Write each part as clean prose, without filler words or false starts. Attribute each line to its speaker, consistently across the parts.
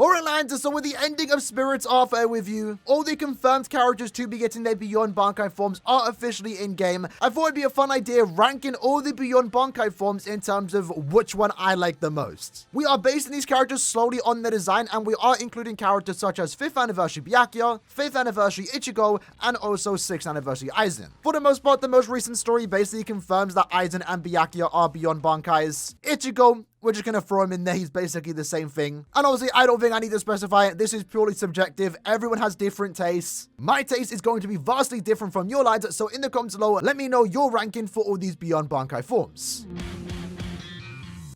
Speaker 1: Alright lads, so with the ending of Spirits Arthur with you, all the confirmed characters to be getting their Beyond Bankai forms are officially in-game. I thought it'd be a fun idea ranking all the Beyond Bankai forms in terms of which one I like the most. We are basing these characters slowly on their design, and we are including characters such as 5th Anniversary Byakuya, 5th Anniversary Ichigo, and also 6th Anniversary Aizen. For the most part, the most recent story basically confirms that Aizen and Byakuya are Beyond Bankais. Ichigo, we're just going to throw him in there. He's basically the same thing. And obviously, I don't think I need to specify it. This is purely subjective. Everyone has different tastes. My taste is going to be vastly different from your lads. So in the comments below, let me know your ranking for all these Beyond Bankai forms.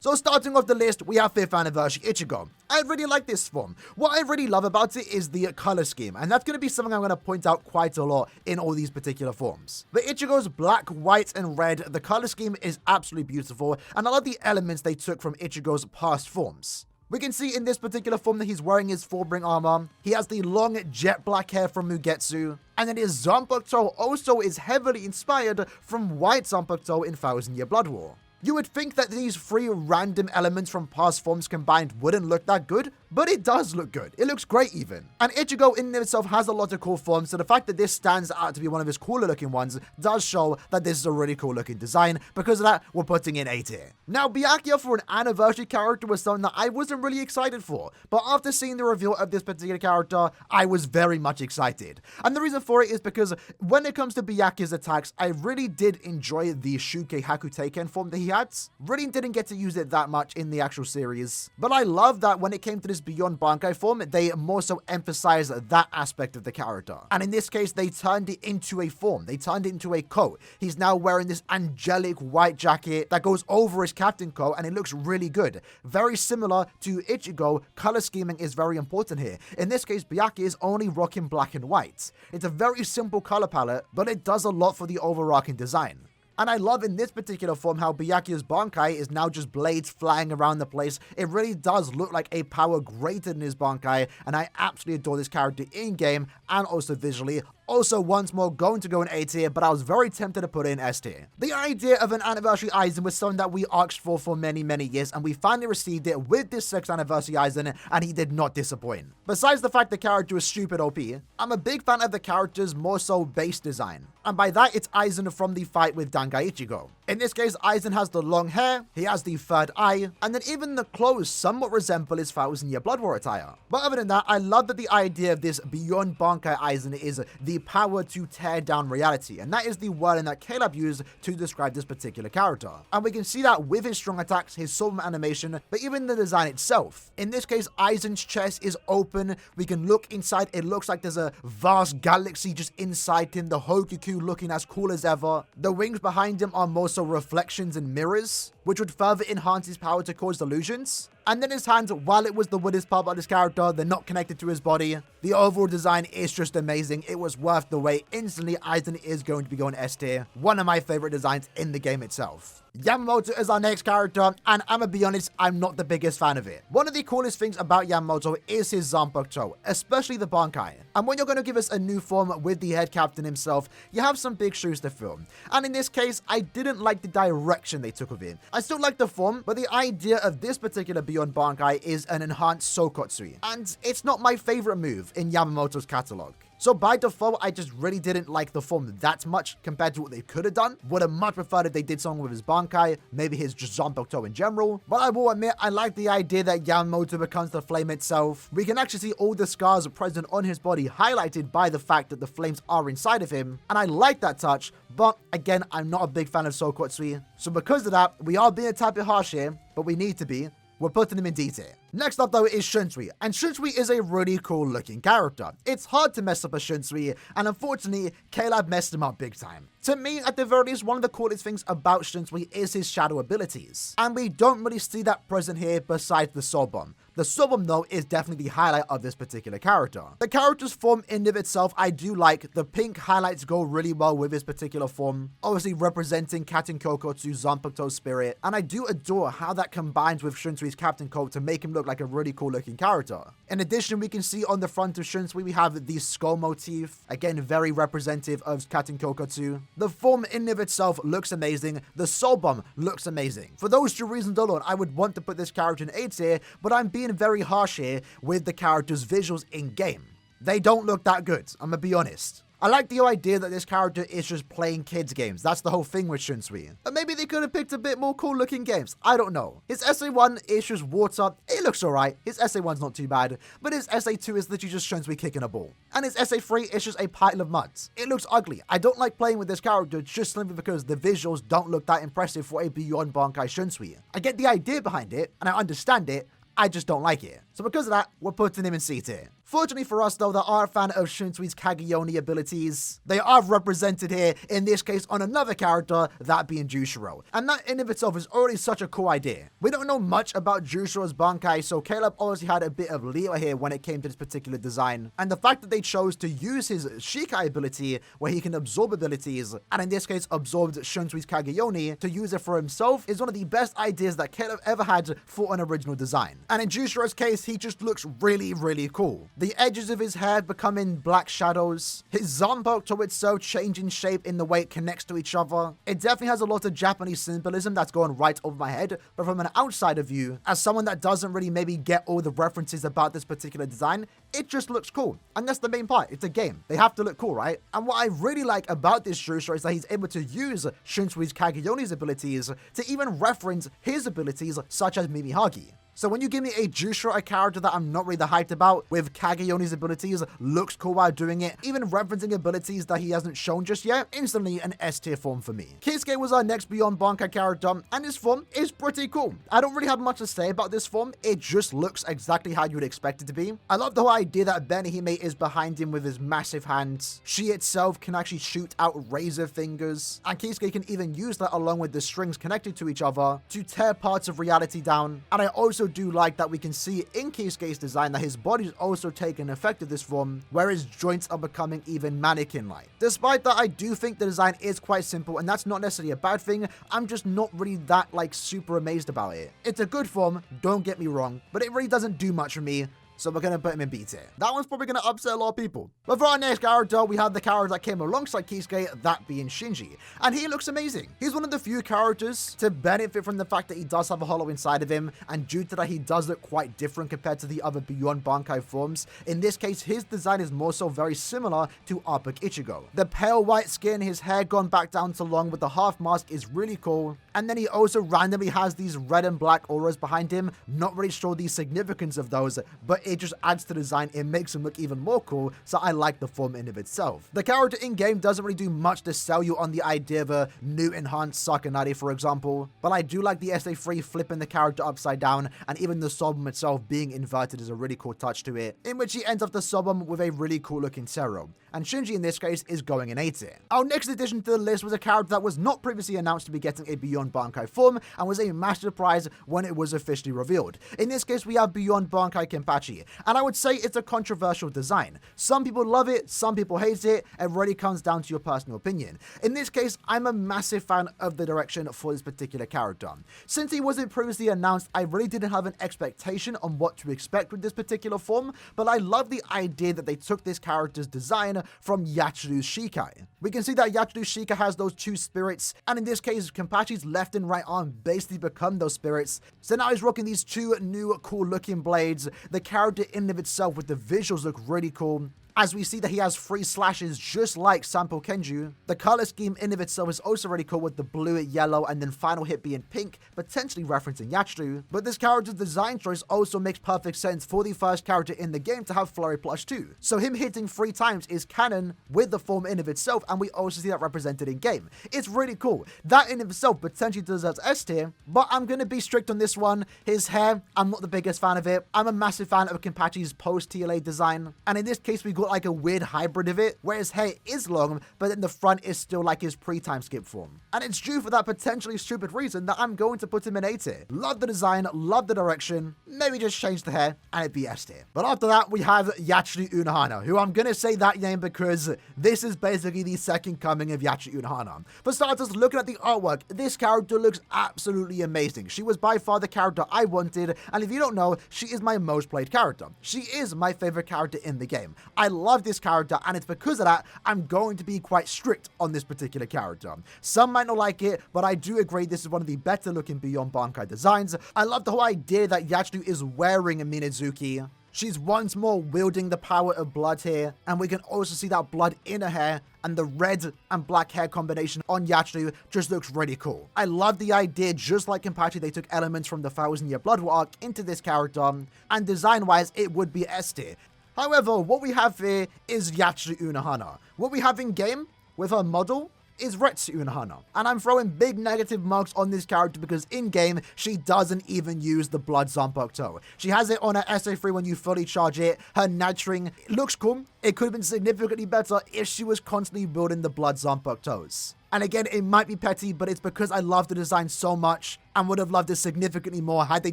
Speaker 1: So starting off the list, we have 5th Anniversary Ichigo. I really like this form. What I really love about it is the color scheme, and that's going to be something I'm going to point out quite a lot in all these particular forms. The Ichigo's black, white, and red, the color scheme is absolutely beautiful, and I love the elements they took from Ichigo's past forms. We can see in this particular form that he's wearing his Fullbring armor. He has the long jet black hair from Mugetsu, and then his Zanpakuto also is heavily inspired from white Zanpakuto in Thousand Year Blood War. You would think that these 3 random elements from past forms combined wouldn't look that good, but it does look good. It looks great even. And Ichigo in itself has a lot of cool forms, so the fact that this stands out to be one of his cooler looking ones does show that this is a really cool looking design. Because of that, we're putting in A tier. Now, Byakuya for an anniversary character was something that I wasn't really excited for, but after seeing the reveal of this particular character, I was very much excited. And the reason for it is because when it comes to Byakuya's attacks, I really did enjoy the Shuke Hakuteiken form that he had. Really didn't get to use it that much in the actual series, but I love that when it came to this Beyond Bankai form, they more so emphasized that aspect of the character. And in this case, they turned it into a form. They turned it into a coat. He's now wearing this angelic white jacket that goes over his captain coat, and it looks really good. Very similar to Ichigo, color scheming is very important here. In this case, Byakuya is only rocking black and white. It's a very simple color palette, but it does a lot for the overarching design. And I love in this particular form how Byakuya's Bankai is now just blades flying around the place. It really does look like a power greater than his Bankai, and I absolutely adore this character in-game and also visually. Also, once more, going to go in A tier, but I was very tempted to put it in S tier. The idea of an anniversary Aizen was something that we asked for many years, and we finally received it with this 6th anniversary Aizen, and he did not disappoint. Besides the fact the character is stupid OP, I'm a big fan of the character's more so base design. And by that, it's Aizen from the fight with Dangai Ichigo. In this case, Aizen has the long hair, he has the third eye, and then even the clothes somewhat resemble his Thousand Year Blood War attire. But other than that, I love that the idea of this Beyond Bankai Aizen is the power to tear down reality, and that is the wording that Caleb used to describe this particular character. And we can see that with his strong attacks, his sword animation, but even the design itself. In this case, Aizen's chest is open, we can look inside, it looks like there's a vast galaxy just inside him, the Hokuku looking as cool as ever. The wings behind him are more so reflections and mirrors, which would further enhance his power to cause delusions. And then his hands, while it was the weirdest part about this character, they're not connected to his body. The overall design is just amazing. It was worth the wait. Instantly, Aizen is going to be going S tier. One of my favorite designs in the game itself. Yamamoto is our next character, and I'm gonna be honest, I'm not the biggest fan of it. One of the coolest things about Yamamoto is his Zanpakuto, especially the Bankai. And when you're gonna give us a new form with the head captain himself, you have some big shoes to fill. And in this case, I didn't like the direction they took of it. I still like the form, but the idea of this particular Beyond Bankai is an enhanced Sokotsui, and it's not my favorite move in Yamamoto's catalog. So by default, I just really didn't like the form that much compared to what they could have done. Would have much preferred if they did something with his Bankai, maybe his just Zanpakuto in general. But I will admit, I like the idea that Yamamoto becomes the flame itself. We can actually see all the scars present on his body highlighted by the fact that the flames are inside of him. And I like that touch, but again, I'm not a big fan of Sokotsui. So because of that, we are being a type of harsh here, but we need to be. We're putting him in D tier. Next up though is Shunsui, and Shunsui is a really cool looking character. It's hard to mess up a Shunsui, and unfortunately, Caleb messed him up big time. To me, at the very least, one of the coolest things about Shunsui is his shadow abilities, and we don't really see that present here besides the Soul Bomb. The Soul Bomb though is definitely the highlight of this particular character. The character's form in of itself I do like. The pink highlights go really well with this particular form, obviously representing Captain Kokotsu's Zanpakuto spirit, and I do adore how that combines with Shunsui's Captain Coat to make him look look like a really cool looking character. In addition, we can see on the front of Shunsui, we have the skull motif, again very representative of Katen Kokotsu. The form in and of itself looks amazing, the soul bomb looks amazing. For those two reasons alone, I would want to put this character in A tier, but I'm being very harsh here with the character's visuals in game. They don't look that good, I'm gonna be honest. I like the idea that this character is just playing kids games. That's the whole thing with Shunsui. But maybe they could have picked a bit more cool looking games. I don't know. His SA1 is just water. It looks alright. His SA1's not too bad. But his SA2 is literally just Shunsui kicking a ball. And his SA3 is just a pile of mud. It looks ugly. I don't like playing with this character just simply because the visuals don't look that impressive for a Beyond Bankai Shunsui. I get the idea behind it, and I understand it. I just don't like it. So because of that, we're putting him in C tier. Fortunately for us though, that are a fan of Shunsui's Kageyoni abilities, they are represented here, in this case on another character, that being Jushiro. And that in of itself is already such a cool idea. We don't know much about Jushiro's Bankai, so Caleb obviously had a bit of leeway here when it came to this particular design. And the fact that they chose to use his Shikai ability, where he can absorb abilities, and in this case absorbed Shunsui's Kageyoni to use it for himself, is one of the best ideas that Caleb ever had for an original design. And in Jushiro's case, he just looks really, really cool. The edges of his hair becoming black shadows, his Zanpakuto to itself changing shape in the way it connects to each other. It definitely has a lot of Japanese symbolism that's going right over my head, but from an outsider view, as someone that doesn't really maybe get all the references about this particular design, it just looks cool. And that's the main part. It's a game. They have to look cool, right? And what I really like about this Jushiro is that he's able to use Shunsui's Kageyoni's abilities to even reference his abilities such as Mimihagi. So when you give me a Jushiro, a character that I'm not really that hyped about, with Kageyoni's abilities, looks cool while doing it, even referencing abilities that he hasn't shown just yet, instantly an S tier form for me. Kisuke was our next Beyond Bankai character, and his form is pretty cool. I don't really have much to say about this form, it just looks exactly how you would expect it to be. I love the whole idea that Benihime is behind him with his massive hands. She itself can actually shoot out razor fingers, and Kisuke can even use that along with the strings connected to each other to tear parts of reality down. And I also do like that we can see in Kisuke's design that his body is also taking effect of this form, where his joints are becoming even mannequin-like. Despite that, I do think the design is quite simple, and that's not necessarily a bad thing. I'm just not really that super amazed about it. It's a good form, don't get me wrong, but it really doesn't do much for me. So we're going to put him in B tier. That one's probably going to upset a lot of people. But for our next character, we have the character that came alongside Kisuke, that being Shinji. And he looks amazing. He's one of the few characters to benefit from the fact that he does have a hollow inside of him, and due to that, he does look quite different compared to the other Beyond Bankai forms. In this case, his design is more so very similar to Upper Ichigo. The pale white skin, his hair gone back down to long with the half mask is really cool. And then he also randomly has these red and black auras behind him. Not really sure the significance of those, but it just adds to the design. It makes him look even more cool, so I like the form in of itself. The character in-game doesn't really do much to sell you on the idea of a new enhanced Sakanari, for example, but I do like the SA3 flipping the character upside down, and even the Sobum itself being inverted is a really cool touch to it, in which he ends up the Sobum with a really cool looking Serum. And Shinji in this case is going in A tier. Our next addition to the list was a character that was not previously announced to be getting a Beyond Bankai form, and was a massive surprise when it was officially revealed. In this case, we have Beyond Bankai Kenpachi, and I would say it's a controversial design. Some people love it, some people hate it. It really comes down to your personal opinion. In this case, I'm a massive fan of the direction for this particular character. Since he wasn't previously announced, I really didn't have an expectation on what to expect with this particular form, but I love the idea that they took this character's design from Yachiru's Shikai. We can see that Yachiru's Shikai has those two spirits, and in this case, Kenpachi's left and right arm basically become those spirits. So now he's rocking these two new cool looking blades. The character in and of itself with the visuals look really cool, as we see that he has 3 slashes just like Sampo Kenju. The color scheme in of itself is also really cool, with the blue, yellow, and then final hit being pink, potentially referencing Yachiru. But this character's design choice also makes perfect sense for the first character in the game to have Flurry Plus 2. So him hitting 3 times is canon with the form in of itself, and we also see that represented in game. It's really cool. That in of itself potentially deserves S tier, but I'm going to be strict on this one. His hair, I'm not the biggest fan of it. I'm a massive fan of Kenpachi's post-TLA design, and in this case we got got like a weird hybrid of it, where his hair is long, but then the front is still like his pre-time skip form. And it's due for that potentially stupid reason that I'm going to put him in A tier. Love the design, love the direction, maybe just change the hair and it'd be S tier. But after that, we have Yachiru Unohana, who I'm gonna say that name because this is basically the second coming of Yachiru Unohana. For starters, looking at the artwork, this character looks absolutely amazing. She was by far the character I wanted, and if you don't know, she is my most played character. She is my favorite character in the game. I love this character, and it's because of that I'm going to be quite strict on this particular character. Some might not like it, but I do agree this is one of the better looking Beyond Bankai designs. I love the whole idea that Yachiru is wearing a Minazuki. She's once more wielding the power of blood here, and we can also see that blood in her hair, and the red and black hair combination on Yachiru just looks really cool. I love the idea, just like Kenpachi, they took elements from the 1000-Year Blood War arc into this character, and design-wise, it would be S tier. However, what we have here is Yachiru Unohana. What we have in game with her model is Retsu Unohana. And I'm throwing big negative marks on this character because in-game, she doesn't even use the Blood Zanpakuto. She has it on her SA3 when you fully charge it. Her nurturing looks cool. It could have been significantly better if she was constantly building the Blood Zanpakutos. And again, it might be petty, but it's because I love the design so much and would have loved it significantly more had they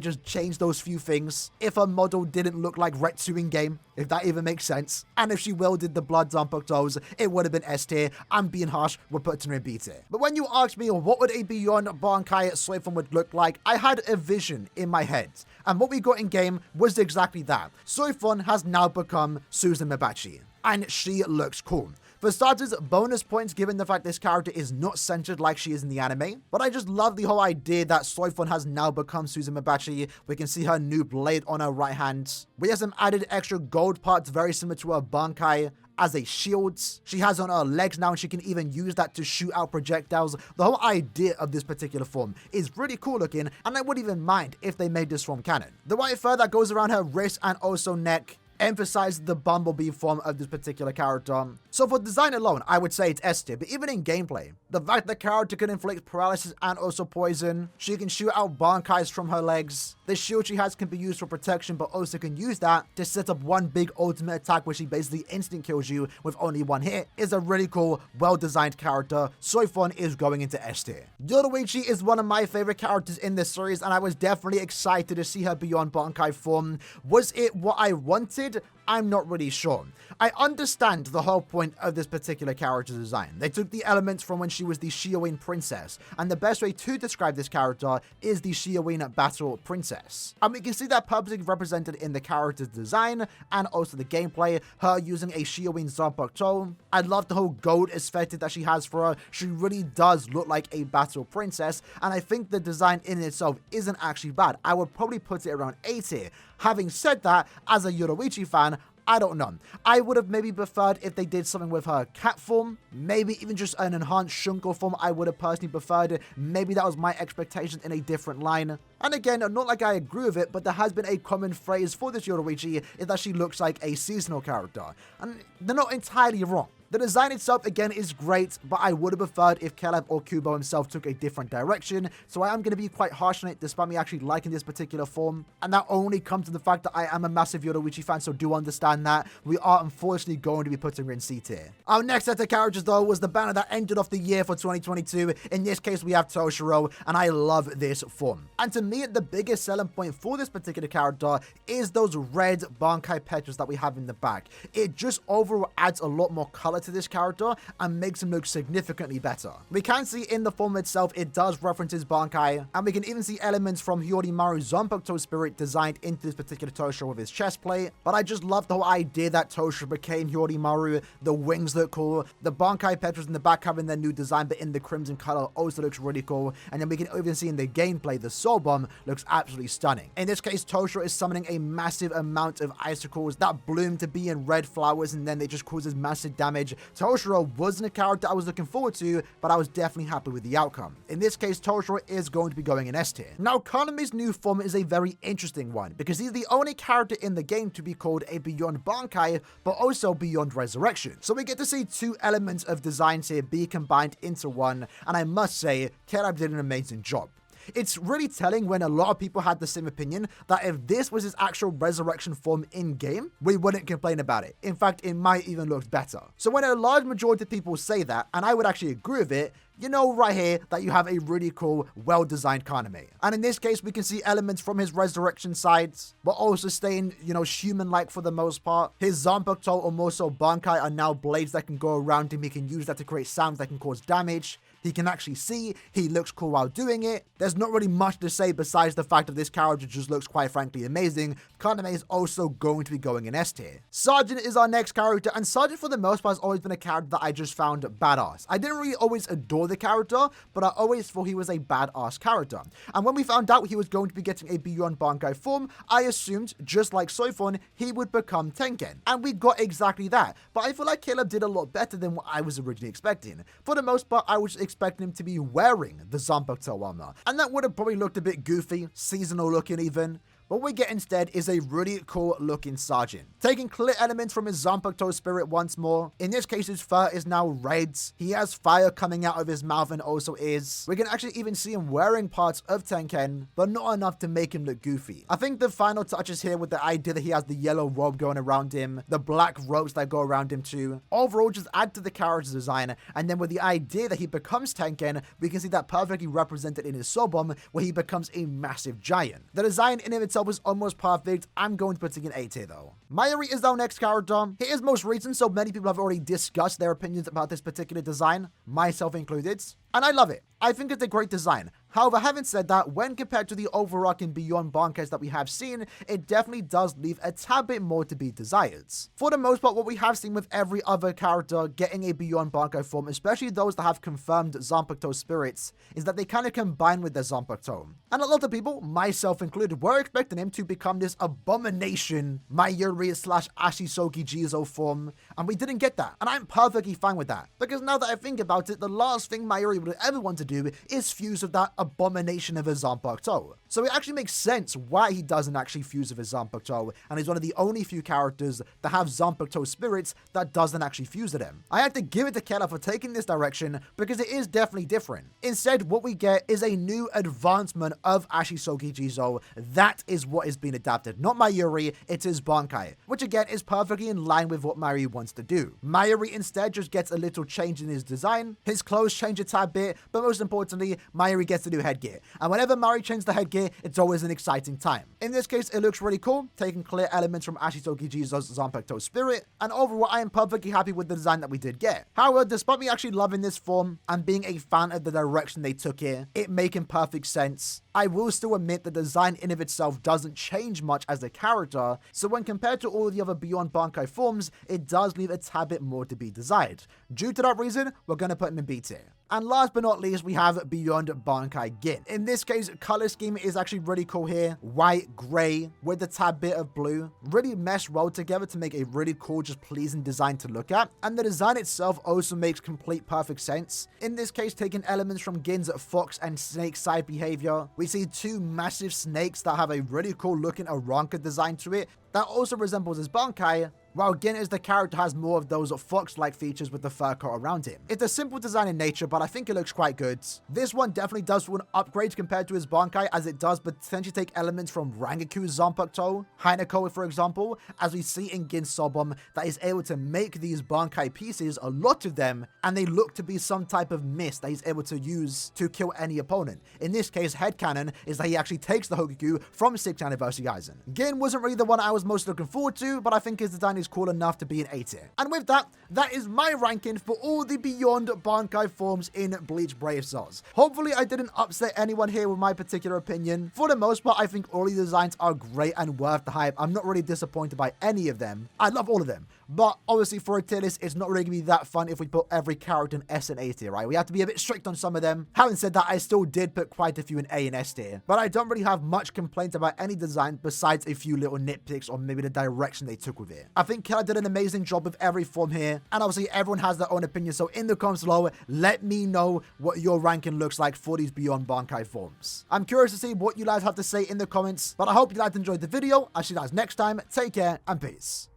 Speaker 1: just changed those few things. If her model didn't look like Retsu in game, if that even makes sense. And if she wielded the Blood Zanpakutos, it would have been S tier. I'm being harsh, we're putting her in B tier. But when you asked me what would a Beyond Bankai Soi Fon would look like, I had a vision in my head. And what we got in game was exactly that. Soi Fon has now become Susan Mabachi. And she looks cool. For starters, bonus points given the fact this character is not centered like she is in the anime. But I just love the whole idea that Soi Fon has now become Susan Mabachi. We can see her new blade on her right hand. We have some added extra gold parts very similar to her Bankai as a shield. She has on her legs now and she can even use that to shoot out projectiles. The whole idea of this particular form is really cool looking, and I wouldn't even mind if they made this form canon. The white fur that goes around her wrist and also neck emphasize the bumblebee form of this particular character. So for design alone, I would say it's S tier, but even in gameplay, the fact the character can inflict paralysis and also poison, she can shoot out Bankais from her legs, the shield she has can be used for protection, but also can use that to set up one big ultimate attack where she basically instant kills you with only one hit, is a really cool, well-designed character. Soi Fon is going into S tier. Yoruichi is one of my favorite characters in this series, and I was definitely excited to see her Beyond Bankai form. Was it what I wanted? I'm not really sure. I understand the whole point of this particular character design. They took the elements from when she was the Shioin princess, and the best way to describe this character is the Shioin battle princess. And we can see that publicly represented in the character's design and also the gameplay, her using a Shioin Zanpakuto. I love the whole gold aesthetic that she has for her. She really does look like a battle princess, and I think the design in itself isn't actually bad. I would probably put it around A tier. Having said that, as a Yoruichi fan, I don't know. I would have maybe preferred if they did something with her cat form, maybe even just an enhanced Shunko form. I would have personally preferred. Maybe that was my expectation in a different line. And again, not like I agree with it, but there has been a common phrase for this Yoruichi is that she looks like a seasonal character. And they're not entirely wrong. The design itself, again, is great, but I would have preferred if Caleb or Kubo himself took a different direction, so I am going to be quite harsh on it despite me actually liking this particular form. And that only comes to the fact that I am a massive Yoruichi fan, so do understand that. We are unfortunately going to be putting her in C tier. Our next set of characters, though, was the banner that ended off the year for 2022. In this case, we have Toshiro, and I love this form. And to me, the biggest selling point for this particular character is those red Bankai petals that we have in the back. It just overall adds a lot more color to this character and makes him look significantly better. We can see in the form itself, it does reference his Bankai, and we can even see elements from Hyorimaru's Zanpakuto spirit designed into this particular Toshiro with his chest plate. But I just love the whole idea that Toshiro became Hyorimaru. The wings look cool. The Bankai petals in the back having their new design, but in the crimson color also looks really cool. And then we can even see in the gameplay, the Soul Bomb looks absolutely stunning. In this case, Toshiro is summoning a massive amount of icicles that bloom to be in red flowers, and then they just causes massive damage. Toshiro wasn't a character I was looking forward to, but I was definitely happy with the outcome. In this case, Toshiro is going to be going in S tier. Now, Kaname's new form is a very interesting one, because he's the only character in the game to be called a Beyond Bankai, but also Beyond Resurrection. So we get to see two elements of designs here be combined into one, and I must say, Kerab did an amazing job. It's really telling when a lot of people had the same opinion that if this was his actual resurrection form in-game, we wouldn't complain about it. In fact, it might even look better. So when a large majority of people say that, and I would actually agree with it, you know right here that you have a really cool, well-designed Kaname. And in this case, we can see elements from his resurrection sides, but also staying, human-like for the most part. His Zanpakuto or more so Bankai are now blades that can go around him. He can use that to create sounds that can cause damage. He can actually see, he looks cool while doing it. There's not really much to say besides the fact that this character just looks quite frankly amazing. Kaname is also going to be going in S tier. Sajin is our next character, and Sajin for the most part has always been a character that I just found badass. I didn't really always adore the character, but I always thought he was a badass character. And when we found out he was going to be getting a Beyond Bankai form, I assumed, just like Soi Fon, he would become Tenken. And we got exactly that. But I feel like Caleb did a lot better than what I was originally expecting. For the most part, I was expecting him to be wearing the Zanpakuto armor, and that would have probably looked a bit goofy, seasonal looking even. What we get instead is a really cool looking Sajin, taking clear elements from his Zanpakuto spirit once more. In this case, his fur is now red. He has fire coming out of his mouth and also ears. We can actually even see him wearing parts of Tenken, but not enough to make him look goofy. I think the final touches here with the idea that he has the yellow robe going around him, the black ropes that go around him too, overall just add to the character's design. And then with the idea that he becomes Tenken, we can see that perfectly represented in his Sobom, where he becomes a massive giant. The design in itself was almost perfect. I'm going to put it in A tier though. Mayuri is our next character. He is most recent, so many people have already discussed their opinions about this particular design, myself included, and I love it. I think it's a great design. However, having said that, when compared to the overarching Beyond Bankais that we have seen, it definitely does leave a tad bit more to be desired. For the most part, what we have seen with every other character getting a Beyond Bankai form, especially those that have confirmed Zanpakuto spirits, is that they kind of combine with their Zanpakuto. And a lot of people, myself included, were expecting him to become this abomination Mayuri / Ashisogi Jizo form, and we didn't get that. And I'm perfectly fine with that, because now that I think about it, the last thing Mayuri would ever want to do is fuse with that abomination of a Zanpakuto. So it actually makes sense why he doesn't actually fuse with his Zanpakuto, and he's one of the only few characters that have Zanpakuto spirits that doesn't actually fuse to them. I had to give it to Kella for taking this direction because it is definitely different. Instead, what we get is a new advancement of Ashisogi Jizo. That is what is being adapted, not Mayuri, it is Bankai, which again is perfectly in line with what Mayuri wants to do. Mayuri instead just gets a little change in his design, his clothes change a tad bit, but most importantly, Mayuri gets a new headgear. And whenever Mayuri changes the headgear, it's always an exciting time. In this case, it looks really cool, taking clear elements from Ashisogi Jizo's Zanpakuto spirit, and overall, I am perfectly happy with the design that we did get. However, despite me actually loving this form and being a fan of the direction they took here, it making perfect sense, I will still admit the design in of itself doesn't change much as a character, so when compared to all the other Beyond Bankai forms, it does leave a tad bit more to be desired. Due to that reason, we're going to put him in B tier. And last but not least, we have Beyond Bankai Gin. In this case, color scheme is actually really cool here. White, gray, with a tad bit of blue. Really mesh rolled together to make a really cool, just pleasing design to look at. And the design itself also makes complete perfect sense. In this case, taking elements from Gin's fox and snake side behavior. We see two massive snakes that have a really cool looking Aranka design to it that also resembles his Bankai, while Gin is the character has more of those fox-like features with the fur coat around him. It's a simple design in nature, but I think it looks quite good. This one definitely does an upgrade compared to his Bankai, as it does potentially take elements from Rangaku's Zanpakuto, Hinako for example, as we see in Gin's Sobom that is able to make these Bankai pieces, a lot of them, and they look to be some type of mist that he's able to use to kill any opponent. In this case, headcanon is that he actually takes the Hokaku from 6th Anniversary Aizen. Gin wasn't really the one I was most looking forward to, but I think his design is cool enough to be an A tier. And with that, that is my ranking for all the Beyond Bankai forms in Bleach Brave Souls. Hopefully I didn't upset anyone here with my particular opinion. For the most part, I think all the designs are great and worth the hype. I'm not really disappointed by any of them. I love all of them. But obviously for a tier list, it's not really going to be that fun if we put every character in S and A tier, right? We have to be a bit strict on some of them. Having said that, I still did put quite a few in A and S tier. But I don't really have much complaints about any design besides a few little nitpicks or maybe the direction they took with it. I think Kella did an amazing job with every form here. And obviously everyone has their own opinion. So in the comments below, let me know what your ranking looks like for these Beyond Bankai forms. I'm curious to see what you guys have to say in the comments. But I hope you guys enjoyed the video. I'll see you guys next time. Take care and peace.